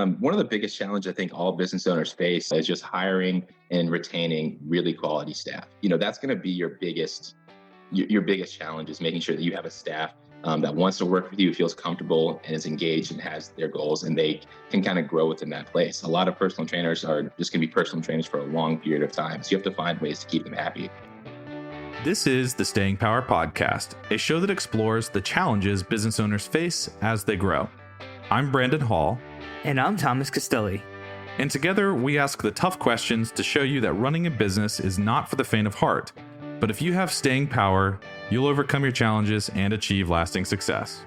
One of the biggest challenges I think all business owners face is just hiring and retaining really quality staff. That's going to be your biggest challenge is making sure that you have a staff that wants to work with you, feels comfortable, and is engaged and has their goals, and they can kind of grow within that place. A lot of personal trainers are just going to be personal trainers for a long period of time, so you have to find ways to keep them happy. This is the Staying Power Podcast, a show that explores the challenges business owners face as they grow. I'm Brandon Hall. And I'm Thomas Castelli. And together we ask the tough questions to show you that running a business is not for the faint of heart. But if you have staying power, you'll overcome your challenges and achieve lasting success.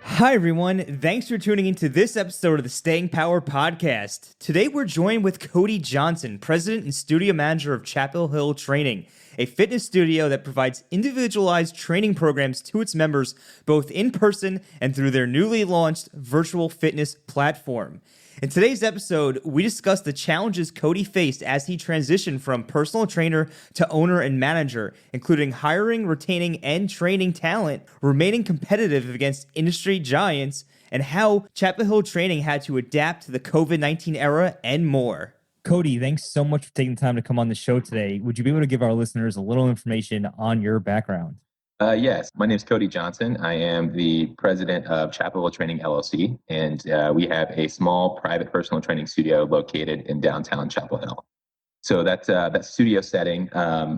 Hi, everyone. Thanks for tuning into this episode of the Staying Power Podcast. Today, we're joined with Cody Johnson, President and Studio Manager of Chapel Hill Training, a fitness studio that provides individualized training programs to its members, both in person and through their newly launched virtual fitness platform. In today's episode, we discuss the challenges Cody faced as he transitioned from personal trainer to owner and manager, including hiring, retaining, and training talent, remaining competitive against industry giants, and how Chapel Hill Training had to adapt to the COVID-19 era, and more. Cody, thanks so much for taking the time to come on the show today. Would you be able to give our listeners a little information on your background? Yes, my name is Cody Johnson. I am the president of Chapel Hill Training LLC, and we have a small private personal training studio located in downtown Chapel Hill. So that studio setting,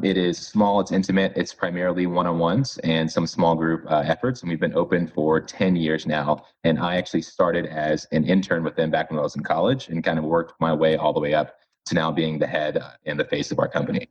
it is small, it's intimate, it's primarily one-on-ones and some small group efforts, and we've been open for 10 years now. And I actually started as an intern with them back when I was in college and kind of worked my way all the way up to now being the head and the face of our company.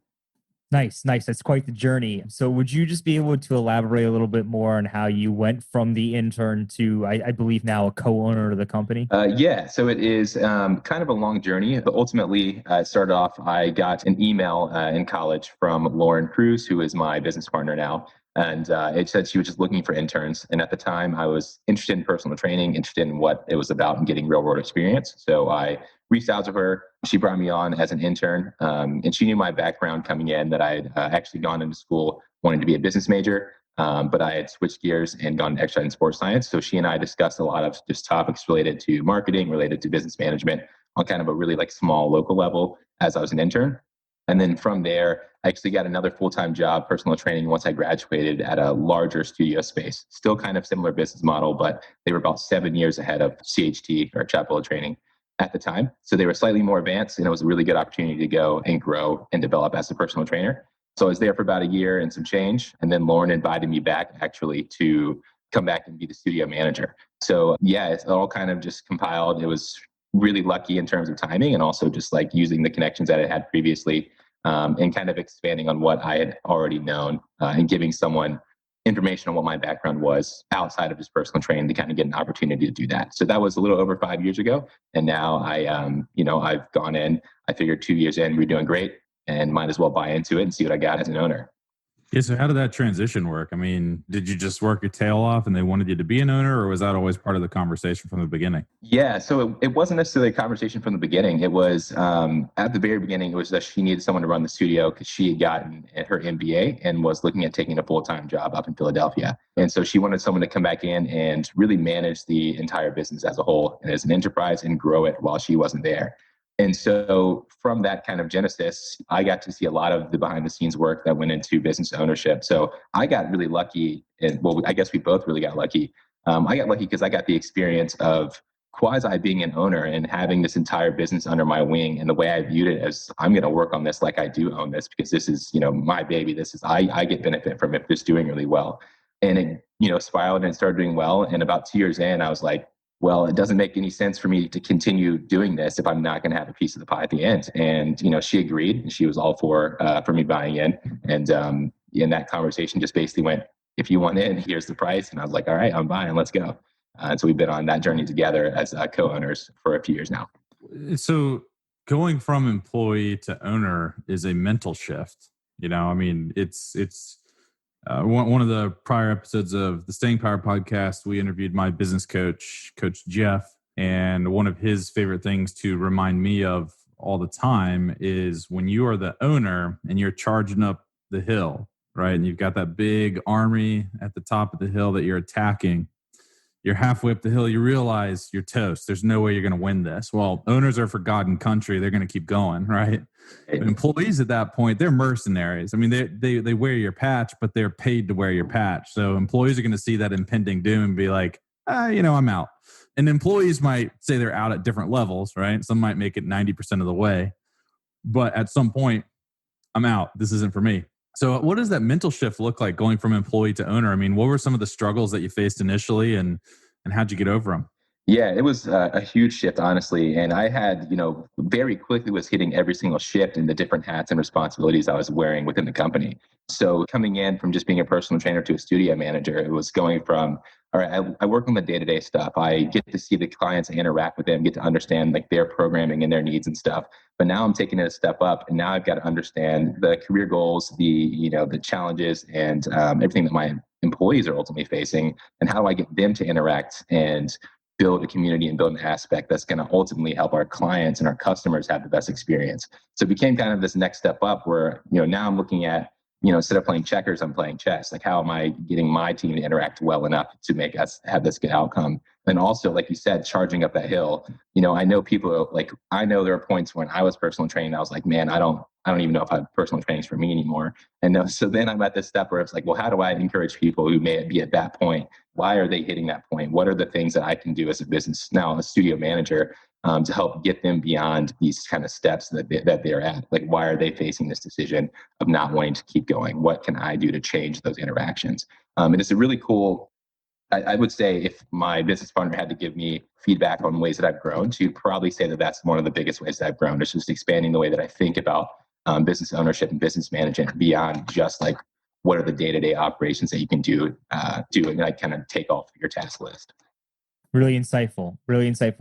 Nice. That's quite the journey. So would you just be able to elaborate a little bit more on how you went from the intern to, I believe now, a co-owner of the company? Yeah, so it is kind of a long journey, but ultimately it started off, I got an email in college from Lauren Cruz, who is my business partner now. And it said she was just looking for interns. And at the time, I was interested in personal training, interested in what it was about and getting real world experience. So I reached out to her. She brought me on as an intern. And she knew my background coming in, that I had actually gone into school wanting to be a business major. But I had switched gears and gone to exercise and sports science. So she and I discussed a lot of just topics related to marketing, related to business management on kind of a really small local level as I was an intern. And then from there, I actually got another full-time job, personal training, once I graduated at a larger studio space. Still kind of similar business model, but they were about 7 years ahead of CHT, or Chapel Hill Training, at the time. So they were slightly more advanced, and it was a really good opportunity to go and grow and develop as a personal trainer. So I was there for about a year and some change. And then Lauren invited me back actually to come back and be the studio manager. So yeah, it's all kind of just compiled. It was really lucky in terms of timing, and also just using the connections that I had previously and kind of expanding on what I had already known and giving someone information on what my background was outside of just personal training to kind of get an opportunity to do that. So that was a little over 5 years ago. And now I've gone in, I figured 2 years in, we're doing great and might as well buy into it and see what I got as an owner. Yeah, so how did that transition work? I mean, did you just work your tail off and they wanted you to be an owner, or was that always part of the conversation from the beginning? Yeah, so it wasn't necessarily a conversation from the beginning. It was at the very beginning, it was that she needed someone to run the studio because she had gotten her MBA and was looking at taking a full-time job up in Philadelphia. And so she wanted someone to come back in and really manage the entire business as a whole and as an enterprise and grow it while she wasn't there. And so from that kind of genesis, I got to see a lot of the behind the scenes work that went into business ownership. So I got really lucky. I guess we both really got lucky. I got lucky because I got the experience of quasi being an owner and having this entire business under my wing. And the way I viewed it as, I'm going to work on this like I do own this, because this is, my baby. This is, I get benefit from it just doing really well. And it, spiraled and started doing well. And about 2 years in, I was like, well, it doesn't make any sense for me to continue doing this if I'm not going to have a piece of the pie at the end. And, she agreed, and she was all for me buying in. And in that conversation just basically went, if you want in, here's the price. And I was like, all right, I'm buying, let's go. And so we've been on that journey together as co-owners for a few years now. So going from employee to owner is a mental shift. It's one of the prior episodes of the Staying Power podcast, we interviewed my business coach, Coach Jeff. And one of his favorite things to remind me of all the time is when you are the owner and you're charging up the hill, right? And you've got that big army at the top of the hill that you're attacking. you're halfway up the hill, you realize you're toast. There's no way you're going to win this. Well, owners are forgotten country. They're going to keep going, right? But employees at that point, they're mercenaries. I mean, they wear your patch, but they're paid to wear your patch. So employees are going to see that impending doom and be like, I'm out. And employees might say they're out at different levels, right? Some might make it 90% of the way. But at some point, I'm out. This isn't for me. So what does that mental shift look like going from employee to owner? I mean, what were some of the struggles that you faced initially and how'd you get over them? Yeah, it was a huge shift, honestly. And I had, very quickly was hitting every single shift in the different hats and responsibilities I was wearing within the company. So coming in from just being a personal trainer to a studio manager, it was going from, all right, I work on the day-to-day stuff. I get to see the clients, I interact with them, get to understand like their programming and their needs and stuff. But now I'm taking it a step up, and now I've got to understand the career goals, the challenges, and everything that my employees are ultimately facing, and how do I get them to interact and build a community and build an aspect that's going to ultimately help our clients and our customers have the best experience. So it became kind of this next step up where, now I'm looking at, instead of playing checkers, I'm playing chess. Like, how am I getting my team to interact well enough to make us have this good outcome? And also, like you said, charging up that hill. I know people I know there are points when I was personal training, I was like, man, I don't even know if personal training is for me anymore. And so then I'm at this step where it's like, well, how do I encourage people who may be at that point? Why are they hitting that point? What are the things that I can do as a business now, a studio manager, to help get them beyond these kind of steps that they're at? Like, why are they facing this decision of not wanting to keep going? What can I do to change those interactions? And it's a really cool, I would say, if my business partner had to give me feedback on ways that I've grown, to probably say that that's one of the biggest ways that I've grown. It's just expanding the way that I think about business ownership and business management beyond just like, what are the day-to-day operations that you can do and like kind of take off your task list. Really insightful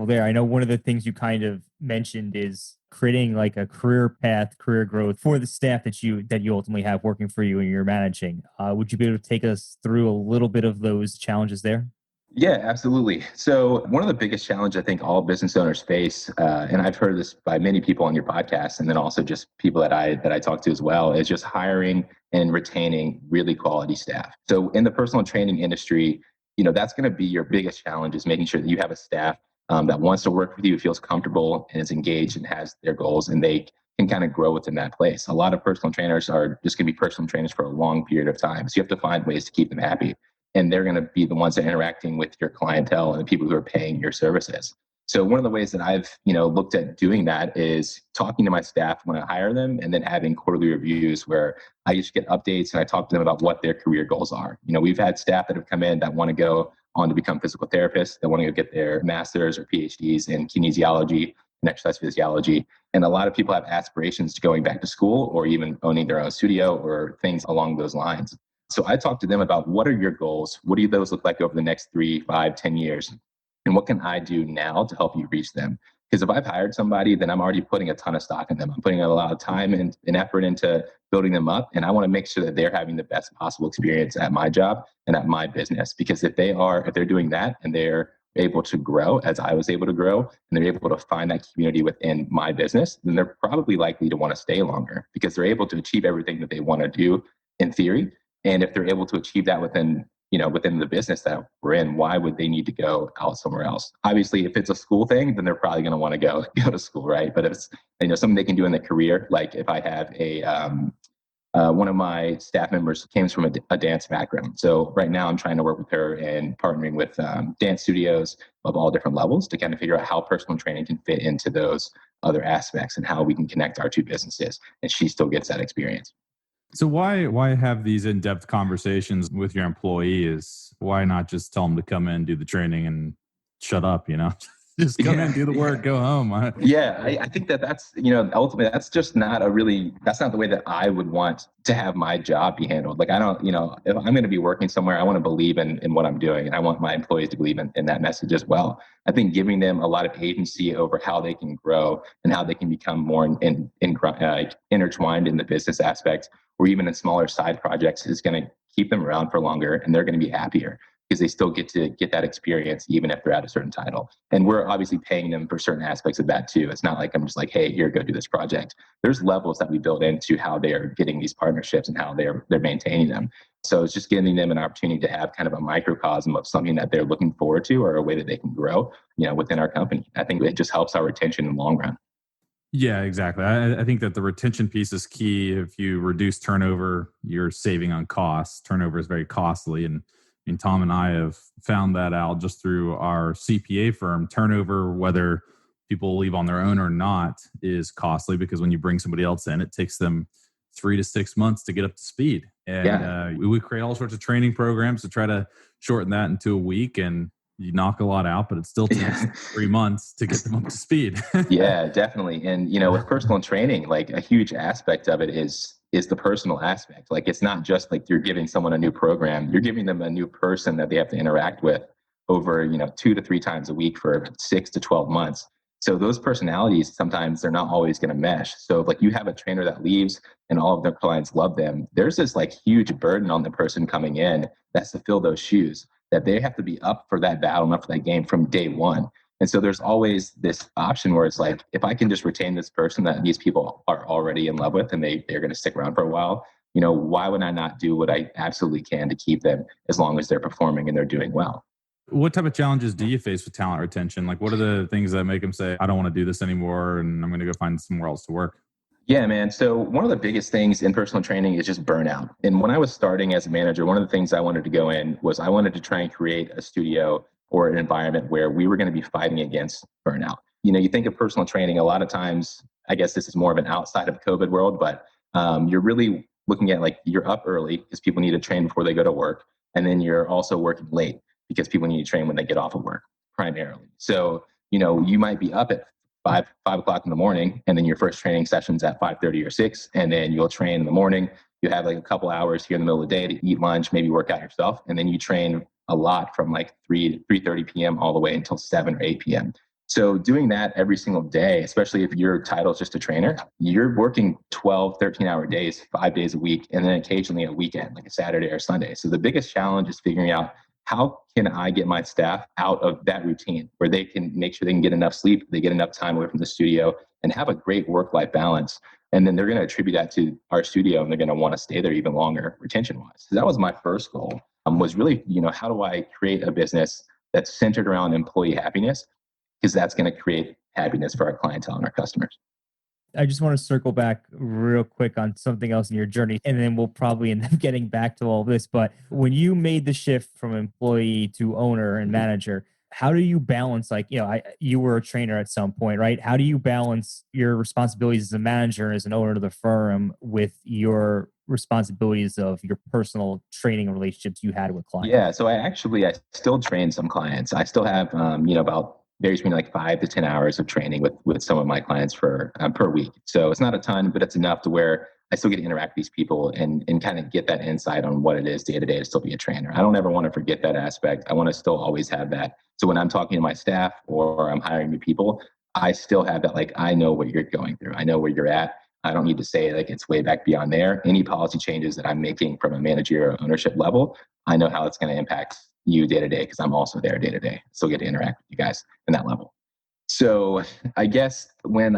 there. I know one of the things you kind of mentioned is creating like a career path, career growth for the staff that you ultimately have working for you and you're managing. Would you be able to take us through a little bit of those challenges there? Yeah, absolutely. So one of the biggest challenges I think all business owners face, and I've heard this by many people on your podcast, and then also just people that I talk to as well, is just hiring and retaining really quality staff. So in the personal training industry, that's going to be your biggest challenge, is making sure that you have a staff that wants to work with you, feels comfortable, and is engaged and has their goals, and they can kind of grow within that place. A lot of personal trainers are just going to be personal trainers for a long period of time. So you have to find ways to keep them happy. And they're going to be the ones that are interacting with your clientele and the people who are paying your services. So one of the ways that I've, looked at doing that is talking to my staff when I hire them, and then having quarterly reviews where I just get updates and I talk to them about what their career goals are. We've had staff that have come in that want to go on to become physical therapists, that want to go get their masters or PhDs in kinesiology and exercise physiology. And a lot of people have aspirations to going back to school or even owning their own studio or things along those lines. So I talked to them about, what are your goals? What do those look like over the next 3, 5, 10 years? And what can I do now to help you reach them? Because if I've hired somebody, then I'm already putting a ton of stock in them. I'm putting a lot of time and effort into building them up. And I want to make sure that they're having the best possible experience at my job and at my business. Because if they're doing that and they're able to grow as I was able to grow, and they're able to find that community within my business, then they're probably likely to want to stay longer, because they're able to achieve everything that they want to do in theory. And if they're able to achieve that within the business that we're in, why would they need to go out somewhere else? Obviously, if it's a school thing, then they're probably going to want to go to school, right? But if it's something they can do in their career, like if I have one of my staff members came from a dance background. So right now I'm trying to work with her and partnering with dance studios of all different levels to kind of figure out how personal training can fit into those other aspects and how we can connect our two businesses, and she still gets that experience. So why have these in-depth conversations with your employees? Why not just tell them to come in, do the training, and shut up? Just come in, do the work, go home. I think that's ultimately that's just that's not the way that I would want to have my job be handled. Like, I don't, if I'm going to be working somewhere, I want to believe in what I'm doing, and I want my employees to believe in that message as well. I think giving them a lot of agency over how they can grow and how they can become more intertwined in the business aspect, or even in smaller side projects, is going to keep them around for longer, and they're going to be happier. because they still get to get that experience even if they're at a certain title. And we're obviously paying them for certain aspects of that too. It's not like I'm just like, hey, here, go do this project. There's levels that we build into how they are getting these partnerships and how they're maintaining them. So it's just giving them an opportunity to have kind of a microcosm of something that they're looking forward to or a way that they can grow, within our company. I think it just helps our retention in the long run. Yeah, exactly. I think that the retention piece is key. If you reduce turnover, you're saving on costs. Turnover is very costly. And I mean, Tom and I have found that out just through our CPA firm. Turnover, whether people leave on their own or not, is costly because when you bring somebody else in, it takes them 3 to 6 months to get up to speed. And we create all sorts of training programs to try to shorten that into a week. And you knock a lot out, but it still takes 3 months to get them up to speed. Yeah, definitely. And with personal training, like a huge aspect of it is the personal aspect. Like it's not just like you're giving someone a new program, you're giving them a new person that they have to interact with over, 2 to 3 times a week for 6 to 12 months. So those personalities, sometimes they're not always going to mesh. So like you have a trainer that leaves and all of their clients love them. There's this like huge burden on the person coming in that's to fill those shoes, that they have to be up for that battle, up for that game from day one. And so there's always this option where it's like, if I can just retain this person that these people are already in love with and they're going to stick around for a while, why would I not do what I absolutely can to keep them as long as they're performing and they're doing well? What type of challenges do you face with talent retention? Like, what are the things that make them say, I don't want to do this anymore and I'm going to go find somewhere else to work? Yeah, man. So one of the biggest things in personal training is just burnout. And when I was starting as a manager, one of the things I wanted to go in was I wanted to try and create a studio or an environment where we were going to be fighting against burnout. You think of personal training, a lot of times, I guess this is more of an outside of COVID world, but you're really looking at like you're up early because people need to train before they go to work. And then you're also working late because people need to train when they get off of work primarily. So, you might be up at 5 o'clock in the morning, and then your first training session's at 5:30 or 6, and then you'll train in the morning. You have like a couple hours here in the middle of the day to eat lunch, maybe work out yourself, and then you train a lot from like 3:30 p.m. all the way until 7 or 8 p.m. So doing that every single day, especially if your title is just a trainer, you're working 12, 13-hour days, 5 days a week, and then occasionally a weekend, like a Saturday or Sunday. So the biggest challenge is figuring out how can I get my staff out of that routine where they can make sure they can get enough sleep, they get enough time away from the studio and have a great work-life balance. And then they're going to attribute that to our studio and they're going to want to stay there even longer retention-wise. So that was my first goal, was really, how do I create a business that's centered around employee happiness? Because that's going to create happiness for our clientele and our customers. I just want to circle back real quick on something else in your journey, and then we'll probably end up getting back to all this. But when you made the shift from employee to owner and manager, how do you balance, like, you were a trainer at some point, right? How do you balance your responsibilities as a manager and as an owner of the firm with your responsibilities of your personal training relationships you had with clients? Yeah, so I still train some clients. I still have, about varies between like 5 to 10 hours of training with some of my clients per week. So it's not a ton, but it's enough to where I still get to interact with these people and kind of get that insight on what it is day to day to still be a trainer. I don't ever want to forget that aspect. I want to still always have that. So when I'm talking to my staff or I'm hiring new people, I still have that, like, I know what you're going through. I know where you're at. I don't need to say like it's way back beyond there. Any policy changes that I'm making from a managerial ownership level, I know how it's going to impact you day to day because I'm also there day to day. Still get to interact with you guys in that level. So I guess your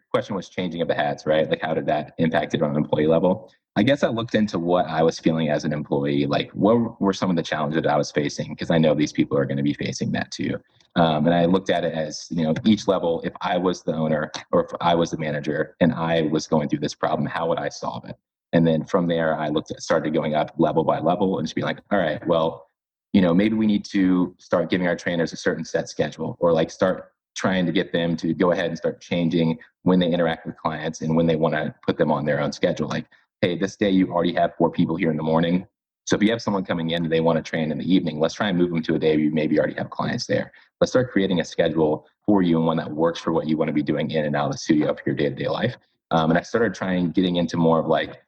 question was changing of the hats, right? Like how did that impact it on an employee level? I guess I looked into what I was feeling as an employee, like what were some of the challenges that I was facing? Because I know these people are going to be facing that too. And I looked at it as, each level, if I was the owner or if I was the manager and I was going through this problem, how would I solve it? And then from there, started going up level by level and just be like, all right, well, maybe we need to start giving our trainers a certain set schedule, or like start trying to get them to go ahead and start changing when they interact with clients and when they want to put them on their own schedule. Like, hey, this day you already have 4 people here in the morning. So if you have someone coming in and they want to train in the evening, let's try and move them to a day where you maybe already have clients there. Let's start creating a schedule for you and one that works for what you want to be doing in and out of the studio for your day-to-day life. And I started getting into more of like,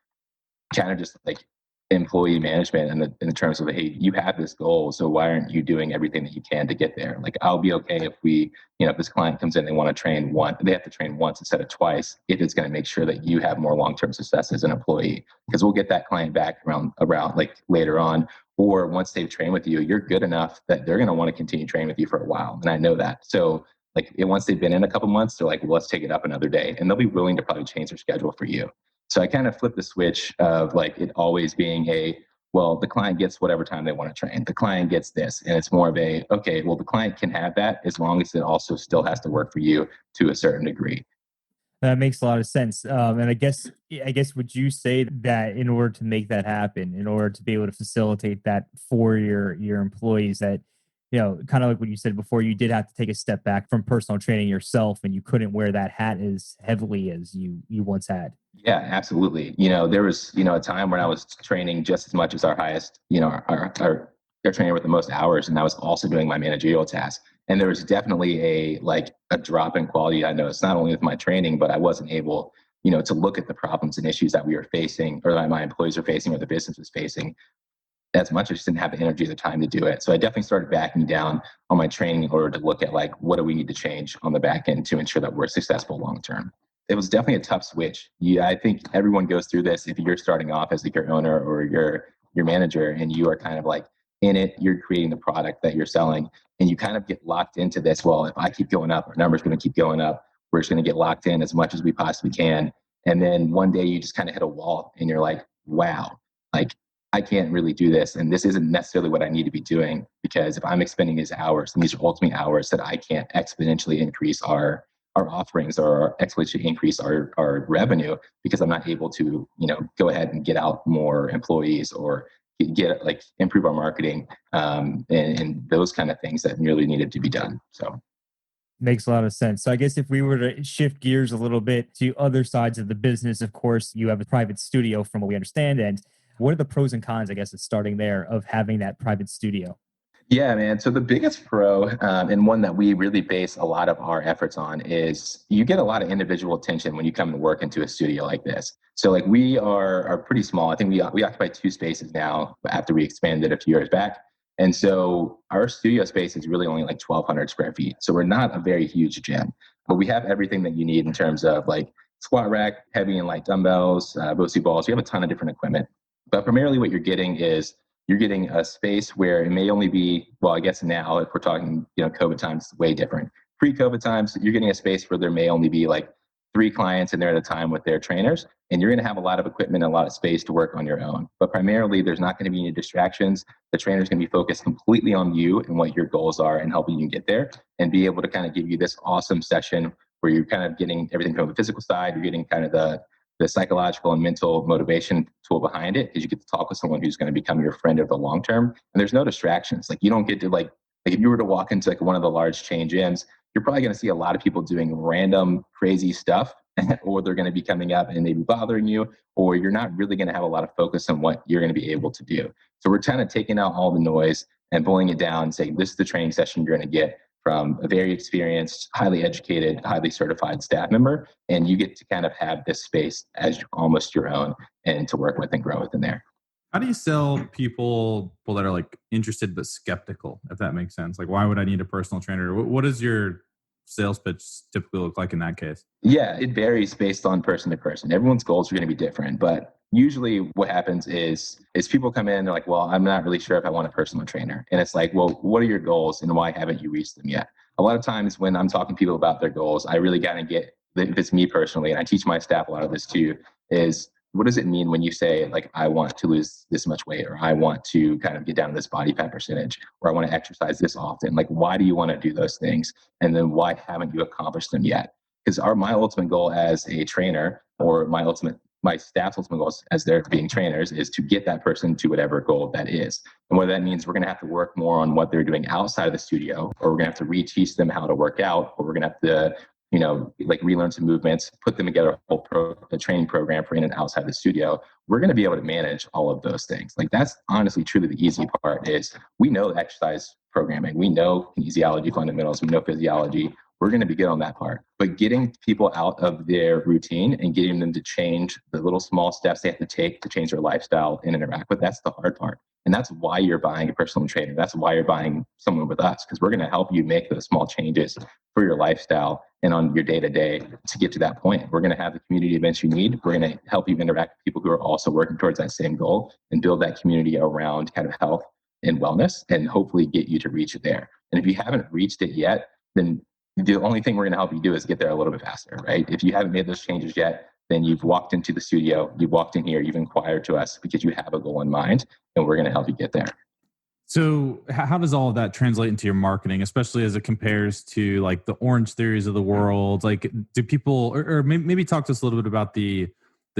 kind of just like employee management in the terms of, hey, you have this goal, so why aren't you doing everything that you can to get there? Like, I'll be okay if if this client comes in, they want to train they have to train once instead of twice, if it's going to make sure that you have more long-term success as an employee, because we'll get that client back around like later on, or once they've trained with you, you're good enough that they're going to want to continue training with you for a while. And I know that. So like once they've been in a couple months, they're like, well, let's take it up another day, and they'll be willing to probably change their schedule for you. So I kind of flipped the switch of like it always being well, the client gets whatever time they want to train. The client gets this. And it's more of okay, well, the client can have that as long as it also still has to work for you to a certain degree. That makes a lot of sense. And I guess, would you say that in order to make that happen, in order to be able to facilitate that for your employees, that, kind of like what you said before, you did have to take a step back from personal training yourself, and you couldn't wear that hat as heavily as you once had? Yeah, absolutely. There was, a time when I was training just as much as our highest, our trainer with the most hours, and I was also doing my managerial tasks. And there was definitely a drop in quality. I noticed not only with my training, but I wasn't able, to look at the problems and issues that we were facing, or that my employees were facing, or the business was facing, as much. I just didn't have the energy or the time to do it. So I definitely started backing down on my training in order to look at what do we need to change on the back end to ensure that we're successful long term. It was definitely a tough switch. Yeah, I think everyone goes through this. If you're starting off as your owner or your manager, and you are kind of in it, you're creating the product that you're selling, and you kind of get locked into this. Well, if I keep going up, our numbers going to keep going up. We're just going to get locked in as much as we possibly can. And then one day you just kind of hit a wall, and you're like, wow, I can't really do this. And this isn't necessarily what I need to be doing, because if I'm expending these hours, and these are ultimately hours that I can't exponentially increase our offerings, or exponentially increase our revenue, because I'm not able to, go ahead and get out more employees, or get improve our marketing, and those kind of things that really needed to be done. So Makes a lot of sense. So I guess if we were to shift gears a little bit to other sides of the business, of course, you have a private studio from what we understand. And what are the pros and cons, I guess, of starting there, of having that private studio? yeah, man. So the biggest pro, and one that we really base a lot of our efforts on, is you get a lot of individual attention when you come and work into a studio like this. So we are pretty small. I think we occupy 2 spaces now after we expanded a few years back. And so our studio space is really only 1,200 square feet. So we're not a very huge gym, but we have everything that you need in terms of squat rack, heavy and light dumbbells, BOSU balls. We have a ton of different equipment. But primarily what you're getting is you're getting a space where it may only be, well, I guess now if we're talking, COVID times, way different. Pre-COVID times, you're getting a space where there may only be 3 clients in there at a time with their trainers, and you're going to have a lot of equipment and a lot of space to work on your own. But primarily, there's not going to be any distractions. The trainer's going to be focused completely on you and what your goals are, and helping you get there, and be able to kind of give you this awesome session where you're kind of getting everything from the physical side. You're getting kind of the psychological and mental motivation tool behind it, is you get to talk with someone who's going to become your friend over the long term. And there's no distractions. You don't get to if you were to walk into one of the large chain gyms, you're probably going to see a lot of people doing random crazy stuff, or they're going to be coming up and maybe bothering you, or you're not really going to have a lot of focus on what you're going to be able to do. So we're kind of taking out all the noise and pulling it down and saying, this is the training session you're going to get from a very experienced, highly educated, highly certified staff member. And you get to kind of have this space as almost your own, and to work with and grow within there. How do you sell people that are interested but skeptical, if that makes sense? Why would I need a personal trainer? What does your sales pitch typically look like in that case? Yeah, it varies based on person to person. Everyone's goals are going to be different, but usually what happens is people come in, they're like, well, I'm not really sure if I want a personal trainer. And it's well, what are your goals, and why haven't you reached them yet? A lot of times when I'm talking to people about their goals, I really got to get, if it's me personally, and I teach my staff a lot of this too, is what does it mean when you say, I want to lose this much weight, or I want to kind of get down to this body fat percentage, or I want to exercise this often? Why do you want to do those things? And then why haven't you accomplished them yet? Because my ultimate goal as a trainer, or my staff's ultimate goals as they're being trainers, is to get that person to whatever goal that is. And what that means, we're going to have to work more on what they're doing outside of the studio, or we're going to have to reteach them how to work out, or we're going to have to relearn some movements, put them together a training program for in and outside the studio. We're going to be able to manage all of those things. That's honestly truly the easy part. Is we know exercise programming, we know kinesiology fundamentals, we know physiology. We're going to be good on that part. But getting people out of their routine and getting them to change the little small steps they have to take to change their lifestyle and interact with, that's the hard part. And that's why you're buying a personal trainer. That's why you're buying someone with us, because we're going to help you make those small changes for your lifestyle and on your day to day to get to that point. We're going to have the community events you need. We're going to help you interact with people who are also working towards that same goal and build that community around kind of health and wellness and hopefully get you to reach it there. And if you haven't reached it yet, then the only thing we're going to help you do is get there a little bit faster, right? If you haven't made those changes yet, then you've walked into the studio, you've walked in here, you've inquired to us because you have a goal in mind, and we're going to help you get there. So how does all of that translate into your marketing, especially as it compares to like the Orange Theories of the world? Like, do people, or maybe talk to us a little bit about the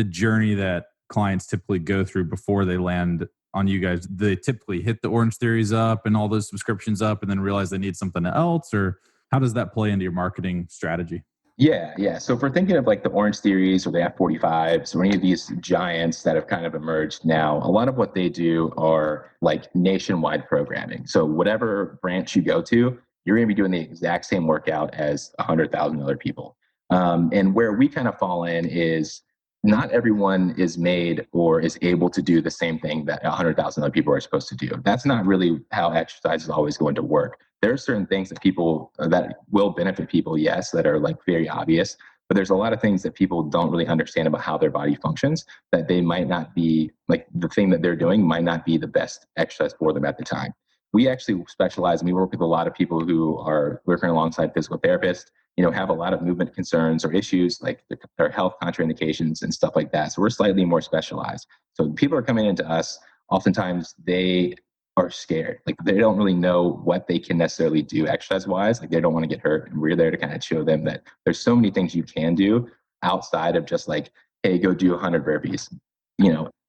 journey that clients typically go through before they land on you guys? They typically hit the Orange Theories up and all those subscriptions up and then realize they need something else, or how does that play into your marketing strategy? Yeah. So if we're thinking of like the Orange Theories or the F45s or any of these giants that have kind of emerged now, a lot of what they do are like nationwide programming. So whatever branch you go to, you're going to be doing the exact same workout as 100,000 other people. And where we kind of fall in is not everyone is made or is able to do the same thing that 100,000 other people are supposed to do. That's not really how exercise is always going to work. There are certain things that people that will benefit people, yes, that are like very obvious, but there's a lot of things that people don't really understand about how their body functions, that they might not be like the thing that they're doing might not be the best exercise for them at the time. We actually specialize and we work with a lot of people who are working alongside physical therapists, have a lot of movement concerns or issues like their health contraindications and stuff like that. So we're slightly more specialized. So people are coming into us, oftentimes they are scared. Like they don't really know what they can necessarily do exercise wise. Like they don't want to get hurt. And we're there to kind of show them that there's so many things you can do outside of just like, hey, go do 100 burpees.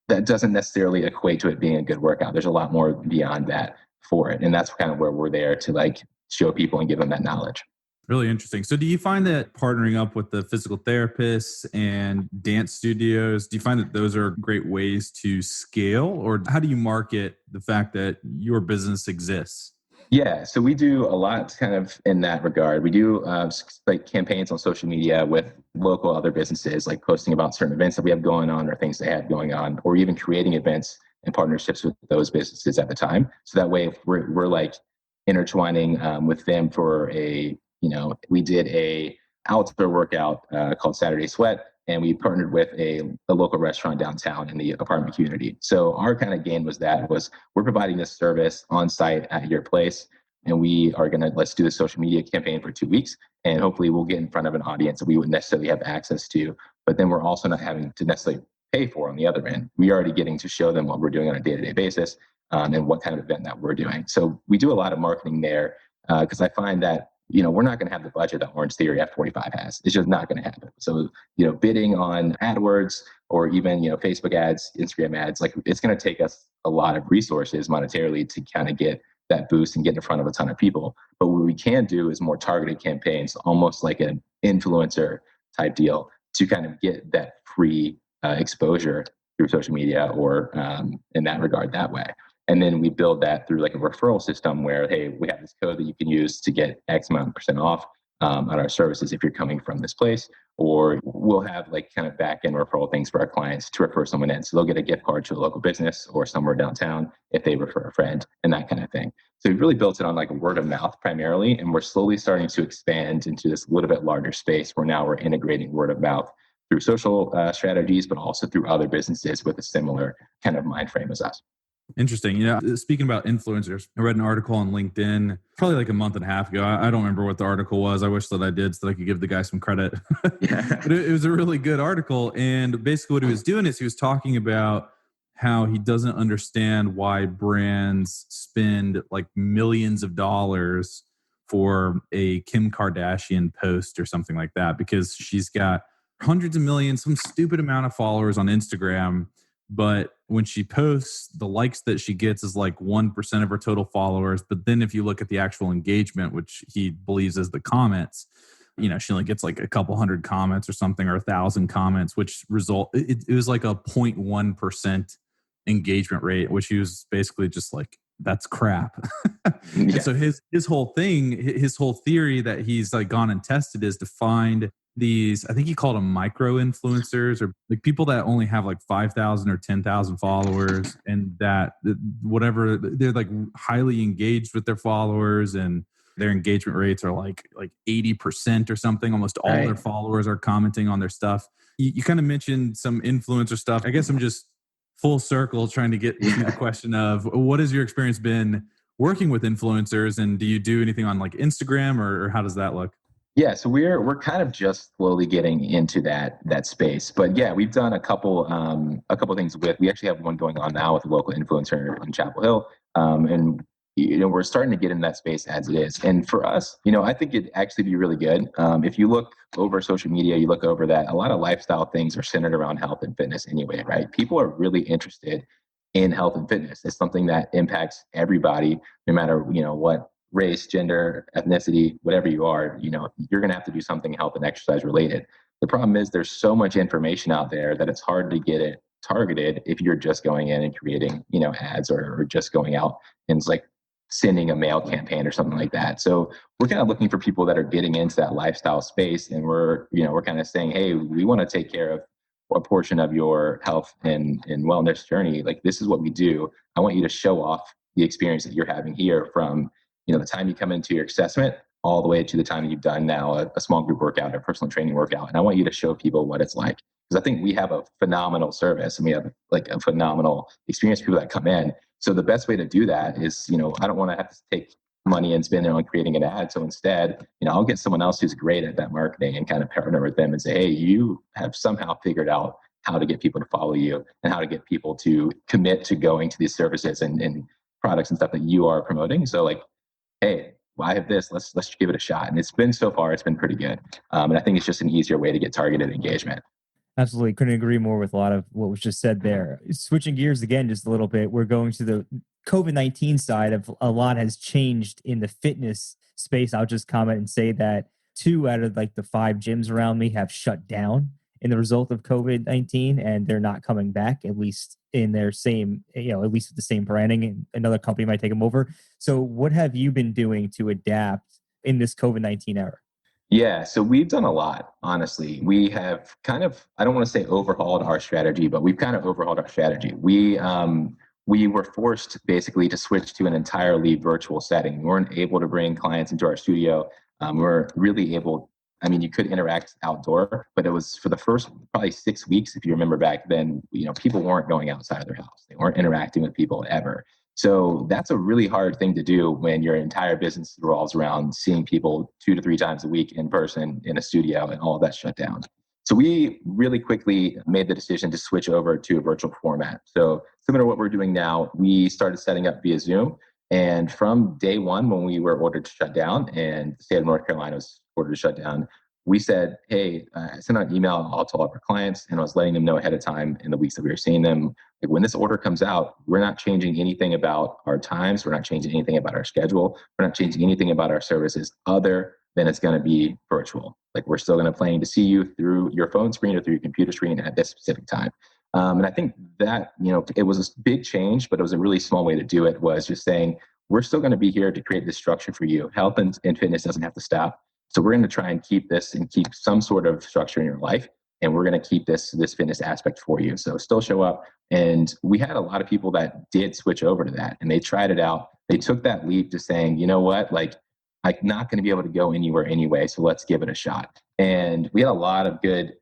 That doesn't necessarily equate to it being a good workout. There's a lot more beyond that for it. And that's kind of where we're there to like show people and give them that knowledge. Really interesting. So do you find that partnering up with the physical therapists and dance studios, do you find that those are great ways to scale, or how do you market the fact that your business exists? Yeah, so we do a lot kind of in that regard. We do like campaigns on social media with local other businesses, like posting about certain events that we have going on or things they have going on, or even creating events and partnerships with those businesses at the time. So that way, if we're like intertwining with them for we did a outdoor workout called Saturday Sweat, and we partnered with a local restaurant downtown in the apartment community. So our kind of gain was we're providing this service on site at your place, and we are let's do the social media campaign for 2 weeks, and hopefully we'll get in front of an audience that we wouldn't necessarily have access to, but then we're also not having to necessarily pay for on the other end. We're already getting to show them what we're doing on a day-to-day basis and what kind of event that we're doing. So we do a lot of marketing there because I find that we're not going to have the budget that Orange Theory F45 has. It's just not going to happen. So, bidding on AdWords or even, Facebook ads, Instagram ads, like it's going to take us a lot of resources monetarily to kind of get that boost and get in front of a ton of people. But what we can do is more targeted campaigns, almost like an influencer type deal to kind of get that free exposure through social media or in that regard that way. And then we build that through like a referral system where, hey, we have this code that you can use to get X amount of % off on our services if you're coming from this place. Or we'll have like kind of back end referral things for our clients to refer someone in. So they'll get a gift card to a local business or somewhere downtown if they refer a friend and that kind of thing. So we've really built it on like word of mouth primarily. And we're slowly starting to expand into this little bit larger space where now we're integrating word of mouth through social strategies, but also through other businesses with a similar kind of mind frame as us. Interesting. Speaking about influencers, I read an article on LinkedIn probably like a month and a half ago. I don't remember what the article was. I wish that I did so that I could give the guy some credit. Yeah. But it was a really good article. And basically what he was doing is he was talking about how he doesn't understand why brands spend like millions of dollars for a Kim Kardashian post or something like that, because she's got hundreds of millions, some stupid amount of followers on Instagram. But when she posts, the likes that she gets is like 1% of her total followers. But then if you look at the actual engagement, which he believes is the comments, she only gets like a couple hundred comments or something, or 1,000 comments, which it was like a 0.1% engagement rate, which he was basically just like that's crap. Yeah. And so his whole thing, his whole theory that he's like gone and tested is to find these, I think he called them micro influencers, or like people that only have like 5,000 or 10,000 followers, and that whatever, they're like highly engaged with their followers, and their engagement rates are like 80% or something. Almost all their followers are commenting on their stuff. You kind of mentioned some influencer stuff. I guess I'm just full circle trying to get to the question of what has your experience been working with influencers, and do you do anything on like Instagram, or how does that look? Yeah, so we're kind of just slowly getting into that space, but yeah, we've done a couple things with. We actually have one going on now with a local influencer in Chapel Hill, and we're starting to get in that space as it is. And for us, I think it'd actually be really good if you look over social media, you look over that a lot of lifestyle things are centered around health and fitness anyway, right? People are really interested in health and fitness. It's something that impacts everybody, no matter what race, gender, ethnicity, whatever you are, you're going to have to do something health and exercise related. The problem is there's so much information out there that it's hard to get it targeted if you're just going in and creating, ads or just going out and it's like sending a mail campaign or something like that. So we're kind of looking for people that are getting into that lifestyle space, and we're kind of saying, hey, we want to take care of a portion of your health and wellness journey. Like, this is what we do. I want you to show off the experience that you're having here from the time you come into your assessment all the way to the time that you've done now a small group workout or personal training workout. And I want you to show people what it's like, because I think we have a phenomenal service and we have like a phenomenal experience for people that come in. So the best way to do that is, I don't want to have to take money and spend it on creating an ad. So instead, I'll get someone else who's great at that marketing and kind of partner with them and say, hey, you have somehow figured out how to get people to follow you and how to get people to commit to going to these services and products and stuff that you are promoting. So like, hey, well, I have this, let's give it a shot. And it's been pretty good. And I think it's just an easier way to get targeted engagement. Absolutely. Couldn't agree more with a lot of what was just said there. Switching gears again, just a little bit, we're going to the COVID-19 side of a lot has changed in the fitness space. I'll just comment and say that 2 out of like the 5 gyms around me have shut down in the result of COVID-19, and they're not coming back, at least in their same, at least with the same branding, and another company might take them over. So what have you been doing to adapt in this COVID-19 era? Yeah, so we've done a lot, honestly. We have kind of, I don't want to say overhauled our strategy, but we've kind of overhauled our strategy. We were forced basically to switch to an entirely virtual setting. We weren't able to bring clients into our studio. We're really able, you could interact outdoor, but it was for the first probably 6 weeks, if you remember back then, people weren't going outside of their house. They weren't interacting with people ever. So that's a really hard thing to do when your entire business revolves around seeing people 2 to 3 times a week in person in a studio, and all of that shut down. So we really quickly made the decision to switch over to a virtual format. So similar to what we're doing now, we started setting up via Zoom. And from day one, when we were ordered to shut down and the state of North Carolina was ordered to shut down, we said, hey, I sent out an email out to all of our clients, and I was letting them know ahead of time in the weeks that we were seeing them, like, when this order comes out, we're not changing anything about our times. We're not changing anything about our schedule. We're not changing anything about our services other than it's going to be virtual. Like, we're still going to plan to see you through your phone screen or through your computer screen at this specific time. And I think that, it was a big change, but it was a really small way to do it, was just saying, we're still going to be here to create this structure for you. Health and fitness doesn't have to stop. So we're going to try and keep this and keep some sort of structure in your life. And we're going to keep this fitness aspect for you. So still show up. And we had a lot of people that did switch over to that, and they tried it out. They took that leap to saying, you know what, like, I'm not going to be able to go anywhere anyway, so let's give it a shot. And we had a lot of good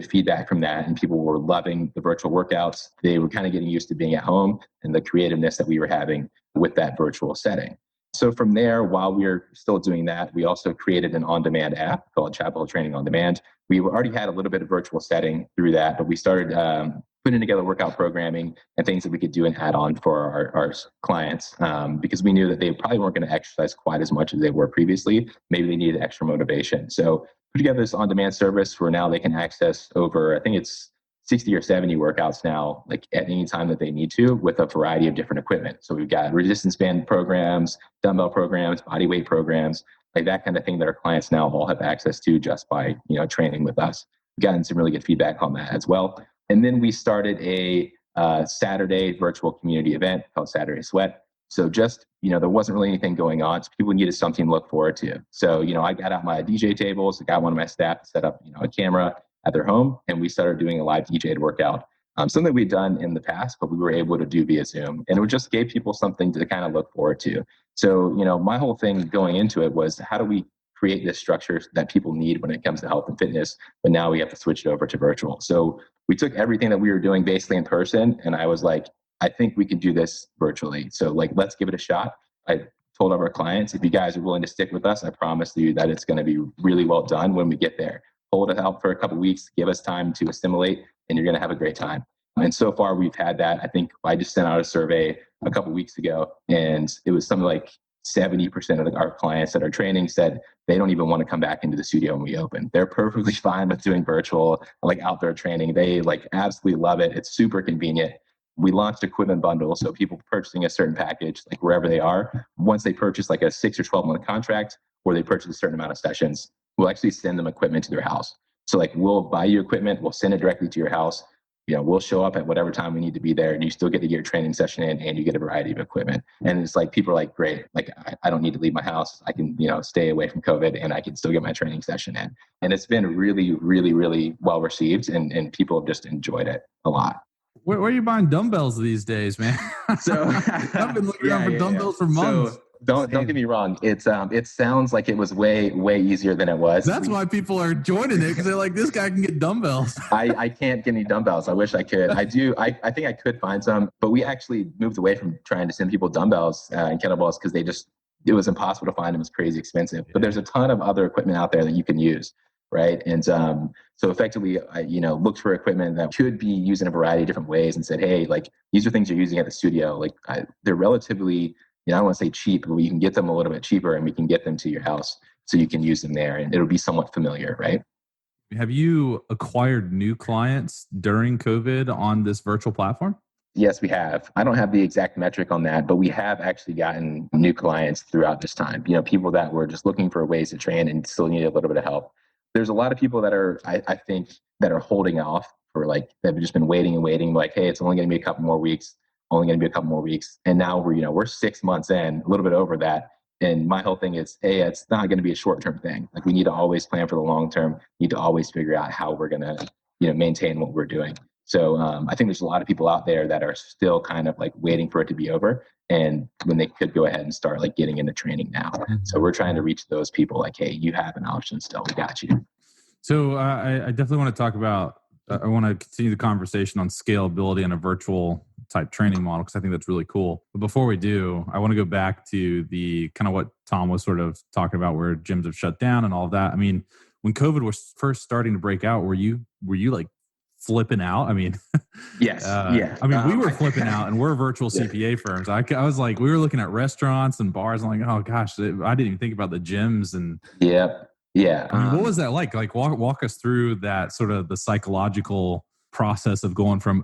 feedback from that, and people were loving the virtual workouts. They were kind of getting used to being at home and the creativeness that we were having with that virtual setting. So from there, while we were still doing that, we also created an on-demand app called Chapel Hill Training On Demand. We already had a little bit of virtual setting through that, but we started putting together workout programming and things that we could do and add on for our clients, because we knew that they probably weren't going to exercise quite as much as they were previously. Maybe they needed extra motivation. So put together this on-demand service where now they can access over, I think it's 60 or 70 workouts now, like at any time that they need to, with a variety of different equipment. So we've got resistance band programs, dumbbell programs, body weight programs, like that kind of thing that our clients now all have access to just by, training with us. We've gotten some really good feedback on that as well. And then we started a Saturday virtual community event called Saturday Sweat. So just, there wasn't really anything going on. So people needed something to look forward to. So, I got out my DJ tables, I got one of my staff to set up, a camera at their home, and we started doing a live DJ workout. Something we'd done in the past, but we were able to do via Zoom. And it just gave people something to kind of look forward to. So, my whole thing going into it was, how do we create this structure that people need when it comes to health and fitness, but now we have to switch it over to virtual. So we took everything that we were doing basically in person, and I was like, I think we can do this virtually. So let's give it a shot. I told our clients, if you guys are willing to stick with us, I promise you that it's going to be really well done when we get there. Hold it out for a couple of weeks, give us time to assimilate, and you're going to have a great time. And so far we've had that. I think I just sent out a survey a couple of weeks ago, and it was something like 70% of our clients that are training said they don't even want to come back into the studio when we open. They're perfectly fine with doing virtual, outdoor training. They absolutely love it. It's super convenient. We launched equipment bundle. So people purchasing a certain package, wherever they are, once they purchase a 6 or 12 month contract, or they purchase a certain amount of sessions, we'll actually send them equipment to their house. So we'll buy you equipment, we'll send it directly to your house. We'll show up at whatever time we need to be there, and you still get to get your training session in, and you get a variety of equipment. And it's people are great. I don't need to leave my house. I can, stay away from COVID, and I can still get my training session in. And it's been really, really, really well received, and people have just enjoyed it a lot. Where are you buying dumbbells these days, man? So I've been looking around for dumbbells for months. So, don't get me wrong. It sounds like it was way easier than it was. That's why people are joining it, because they're like, this guy can get dumbbells. I can't get any dumbbells. I wish I could. I do. I think I could find some, but we actually moved away from trying to send people dumbbells and kettlebells because it was impossible to find them. It was crazy expensive. But there's a ton of other equipment out there that you can use, right? And so effectively, I looked for equipment that could be used in a variety of different ways and said, hey, these are things you're using at the studio. They're relatively, I don't want to say cheap, but you can get them a little bit cheaper, and we can get them to your house so you can use them there, and it'll be somewhat familiar, right? Have you acquired new clients during COVID on this virtual platform? Yes, we have. I don't have the exact metric on that, but we have actually gotten new clients throughout this time. People that were just looking for ways to train and still need a little bit of help. There's a lot of people that are, I think, that are holding off for they've just been waiting and waiting. Hey, it's only going to be a couple more weeks. And now we're 6 months in, a little bit over that. And my whole thing is, hey, it's not going to be a short-term thing. We need to always plan for the long term. Need to always figure out how we're going to, maintain what we're doing. So I think there's a lot of people out there that are still kind of waiting for it to be over, and when they could go ahead and start getting into training now. So we're trying to reach those people. Hey, you have an option still. We got you. So I definitely want to talk about. I want to continue the conversation on scalability in a virtual type training model, because I think that's really cool. But before we do, I want to go back to the kind of what Tom was sort of talking about, where gyms have shut down and all of that. I mean, when COVID was first starting to break out, were you flipping out? I mean, yes. Yeah. I mean, we were flipping out, and we're virtual CPA firms. I was we were looking at restaurants and bars. I'm oh gosh, I didn't even think about the gyms. And yep. Yeah. I mean, what was that like? Walk us through that sort of the psychological process of going from,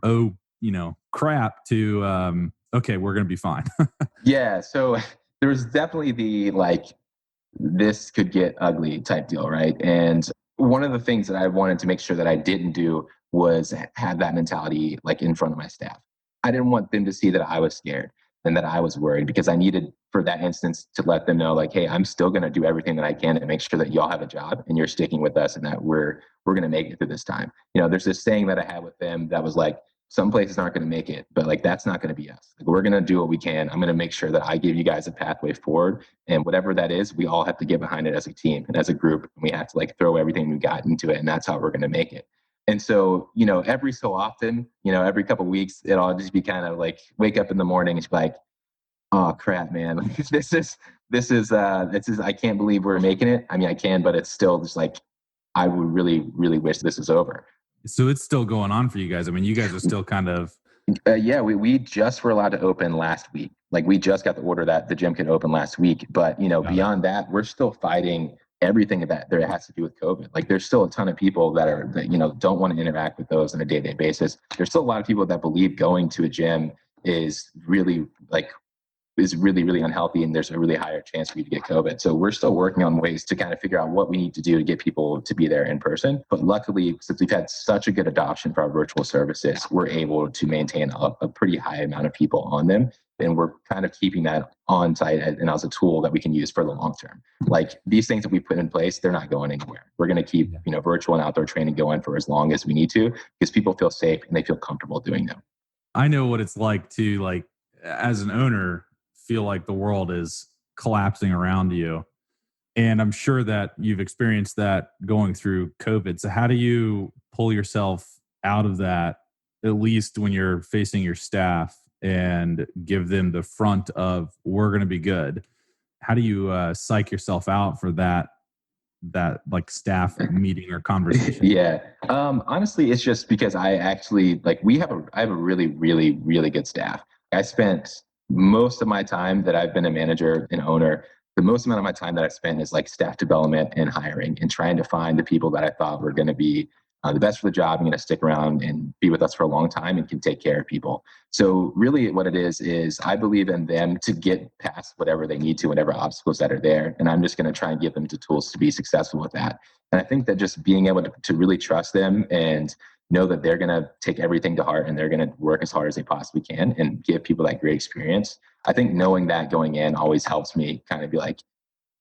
crap to, okay, we're going to be fine. Yeah. So there was definitely the this could get ugly type deal, right? And one of the things that I wanted to make sure that I didn't do was have that mentality in front of my staff. I didn't want them to see that I was scared and that I was worried, because I needed, for that instance, to let them know hey, I'm still going to do everything that I can to make sure that y'all have a job and you're sticking with us, and that we're going to make it through this time. There's this saying that I had with them that was some places aren't going to make it, but that's not going to be us. We're going to do what we can. I'm going to make sure that I give you guys a pathway forward, and whatever that is, we all have to get behind it as a team and as a group. And we have to throw everything we got into it, and that's how we're going to make it. And so, every so often, every couple of weeks, it'll just be kind of wake up in the morning and be oh crap, man, this is I can't believe we're making it. I mean, I can, but it's still just I would really, really wish this is over. So it's still going on for you guys. I mean, you guys are still kind of. Yeah, we just were allowed to open last week. We just got the order that the gym could open last week. But, beyond that, we're still fighting everything that there has to do with COVID. There's still a ton of people that don't want to interact with those on a day-to-day basis. There's still a lot of people that believe going to a gym is really is really, really unhealthy, and there's a really higher chance for you to get COVID. So we're still working on ways to kind of figure out what we need to do to get people to be there in person. But luckily, since we've had such a good adoption for our virtual services, we're able to maintain a pretty high amount of people on them. And we're kind of keeping that on site and as a tool that we can use for the long term. Like these things that we put in place, they're not going anywhere. We're going to keep, virtual and outdoor training going for as long as we need to, because people feel safe and they feel comfortable doing them. I know what it's like to, like, as an owner, feel like the world is collapsing around you. And I'm sure that you've experienced that going through COVID. So how do you pull yourself out of that, at least when you're facing your staff, and give them the front of, we're going to be good? How do you psych yourself out for that like staff meeting or conversation? Yeah. Honestly, it's just because I actually I have a really, really, really good staff. I spent most of my time that I've been a manager and owner, the most amount of my time that I've spent is like staff development and hiring and trying to find the people that I thought were going to be the best for the job and going to stick around and be with us for a long time and can take care of people. So really what it is I believe in them to get past whatever they need to, whatever obstacles that are there. And I'm just going to try and give them the tools to be successful with that. And I think that just being able to really trust them and know that they're going to take everything to heart and they're going to work as hard as they possibly can and give people that great experience. I think knowing that going in always helps me kind of be like,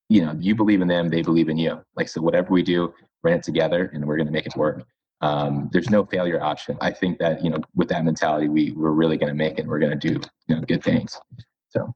you believe in them, they believe in you. Like, so whatever we do, we're in it together and we're going to make it work. There's no failure option. I think that, with that mentality, we're really going to make it. We're going to do, good things. So.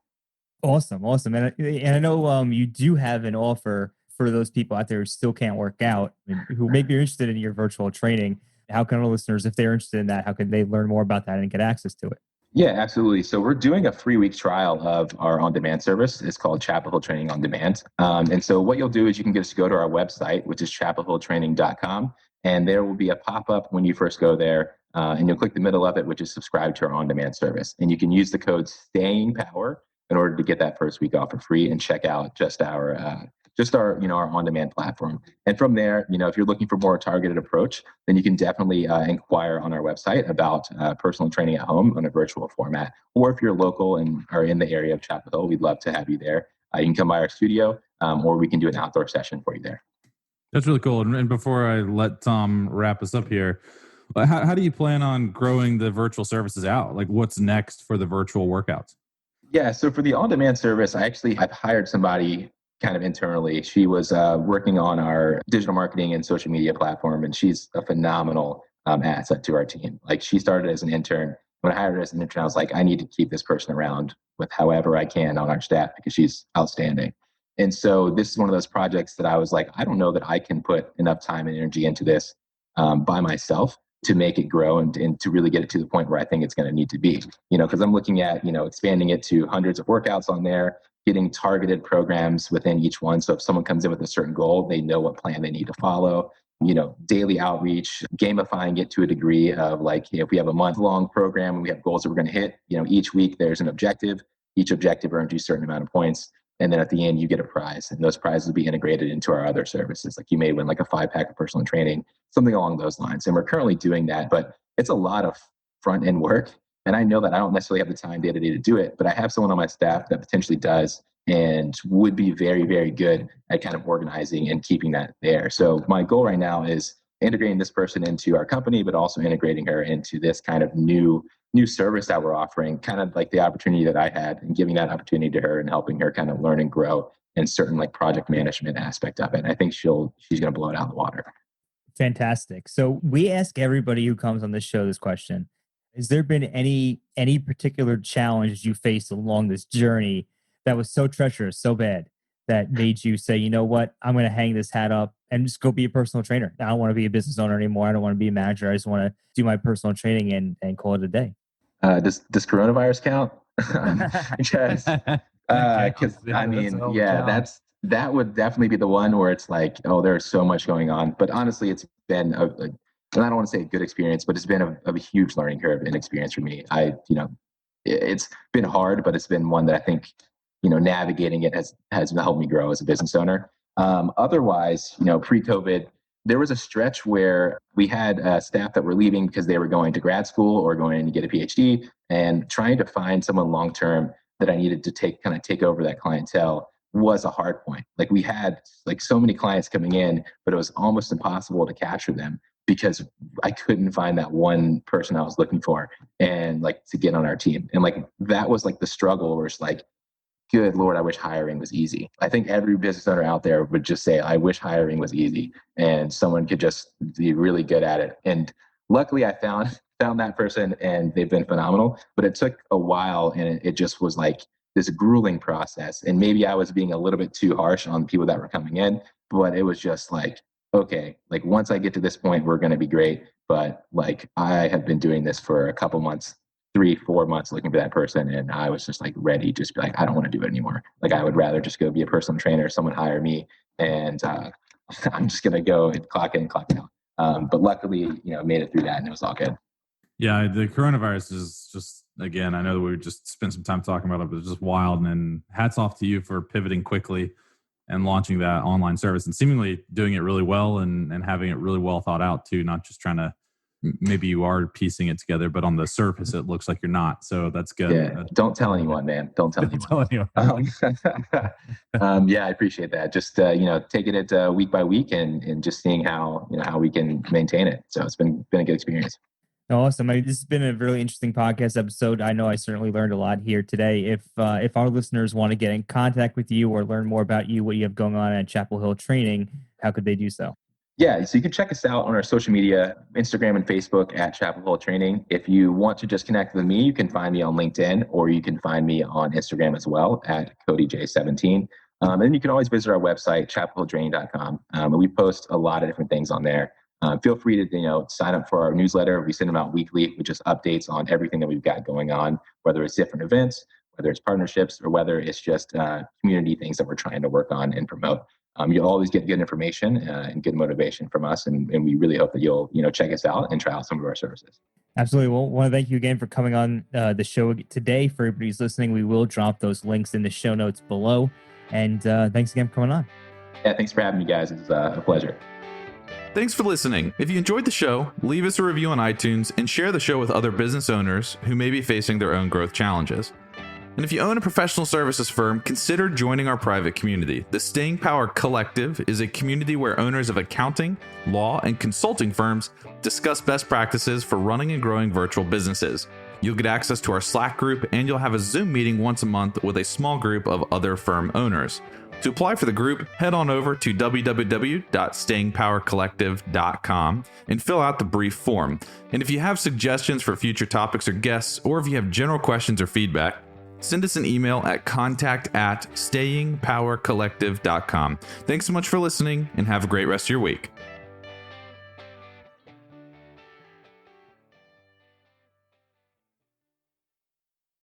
Awesome. And I know you do have an offer for those people out there who still can't work out, who may be interested in your virtual training. How can our listeners, if they're interested in that, how can they learn more about that and get access to it? Yeah, absolutely. So we're doing a 3-week trial of our on-demand service. It's called Chapel Hill Training on Demand. And so what you'll do is you can just go to our website, which is chapelhilltraining.com. And there will be a pop-up when you first go there. And you'll click the middle of it, which is subscribe to our on-demand service. And you can use the code STAYINGPOWER in order to get that first week off for free and check out just our our on-demand platform. And from there, if you're looking for more targeted approach, then you can definitely inquire on our website about personal training at home on a virtual format. Or if you're local and are in the area of Chapel Hill, we'd love to have you there. You can come by our studio, or we can do an outdoor session for you there. That's really cool. And before I let Tom wrap us up here, how do you plan on growing the virtual services out? Like, what's next for the virtual workouts? Yeah, so for the on-demand service, I've hired somebody kind of internally. She was working on our digital marketing and social media platform, and she's a phenomenal asset to our team. Like, she started as an intern. When I hired her as an intern, I was like, I need to keep this person around with however I can on our staff because she's outstanding. And so this is one of those projects that I was like, I don't know that I can put enough time and energy into this by myself to make it grow and to really get it to the point where I think it's going to need to be, because I'm looking at, expanding it to hundreds of workouts on there, getting targeted programs within each one. So if someone comes in with a certain goal, they know what plan they need to follow, daily outreach, gamifying it to a degree of like, if we have a month-long program and we have goals that we're going to hit, each week there's an objective. Each objective earns you a certain amount of points. And then at the end, you get a prize. And those prizes will be integrated into our other services. Like, you may win like a 5-pack of personal training, something along those lines. And we're currently doing that, but it's a lot of front end work. And I know that I don't necessarily have the time day to day to do it, but I have someone on my staff that potentially does and would be very, very good at kind of organizing and keeping that there. So my goal right now is integrating this person into our company, but also integrating her into this kind of new service that we're offering, kind of like the opportunity that I had, and giving that opportunity to her and helping her kind of learn and grow in certain like project management aspect of it. And I think she's going to blow it out of the water. Fantastic. So we ask everybody who comes on this show this question. Has there been any particular challenge you faced along this journey that was so treacherous, so bad, that made you say, you know what, I'm going to hang this hat up and just go be a personal trainer? I don't want to be a business owner anymore. I don't want to be a manager. I just want to do my personal training and call it a day. Does coronavirus count? Because I mean, yeah, that would definitely be the one where it's like, oh, there's so much going on. But honestly, it's been and I don't want to say a good experience, but it's been a huge learning curve and experience for me. It's been hard, but it's been one that I think, navigating it has helped me grow as a business owner. Otherwise, pre-COVID, there was a stretch where we had staff that were leaving because they were going to grad school or going to get a PhD, and trying to find someone long-term that I needed to take over that clientele was a hard point. Like we had like so many clients coming in, but it was almost impossible to capture them because I couldn't find that one person I was looking for and like to get on our team. And like that was like the struggle where it's like, good Lord, I wish hiring was easy. I think every business owner out there would just say, I wish hiring was easy and someone could just be really good at it. And luckily I found that person and they've been phenomenal, but it took a while and it just was like this grueling process. And maybe I was being a little bit too harsh on people that were coming in, but it was just like, okay, like once I get to this point, we're going to be great. But like I have been doing this for a couple months, 3-4 months looking for that person. And I was just like ready, just be like, I don't want to do it anymore. Like I would rather just go be a personal trainer, someone hire me and I'm just going to go and clock in, clock out. But luckily, made it through that and it was all good. Yeah, the coronavirus is just, again, I know that we just spent some time talking about it, but it's just wild. And then hats off to you for pivoting quickly and launching that online service and seemingly doing it really well and having it really well thought out too, not just trying to, maybe you are piecing it together, but on the surface, it looks like you're not. So that's good. Yeah. Don't tell anyone, man. Don't tell anyone. Yeah, I appreciate that. Just, taking it week by week and just seeing how we can maintain it. So it's been a good experience. Awesome. This has been a really interesting podcast episode. I know I certainly learned a lot here today. If our listeners want to get in contact with you or learn more about you, what you have going on at Chapel Hill Training, how could they do so? Yeah, so you can check us out on our social media, Instagram and Facebook at Chapel Hill Training. If you want to just connect with me, you can find me on LinkedIn or you can find me on Instagram as well at CodyJ17. And you can always visit our website, chapelhilltraining.com. And we post a lot of different things on there. Feel free to sign up for our newsletter. We send them out weekly, which is updates on everything that we've got going on, whether it's different events, whether it's partnerships, or whether it's just community things that we're trying to work on and promote. You'll always get good information and good motivation from us, and we really hope that you'll check us out and try out some of our services. Absolutely. Well, I want to thank you again for coming on the show today. For everybody who's listening, we will drop those links in the show notes below. And thanks again for coming on. Yeah, thanks for having me, guys. It's a pleasure. Thanks for listening. If you enjoyed the show, leave us a review on iTunes and share the show with other business owners who may be facing their own growth challenges. And if you own a professional services firm, consider joining our private community. The Staying Power Collective is a community where owners of accounting, law, and consulting firms discuss best practices for running and growing virtual businesses. You'll get access to our Slack group, and you'll have a Zoom meeting once a month with a small group of other firm owners. To apply for the group, head on over to www.stayingpowercollective.com and fill out the brief form. And if you have suggestions for future topics or guests, or if you have general questions or feedback, send us an email at contact@stayingpowercollective.com. Thanks so much for listening and have a great rest of your week.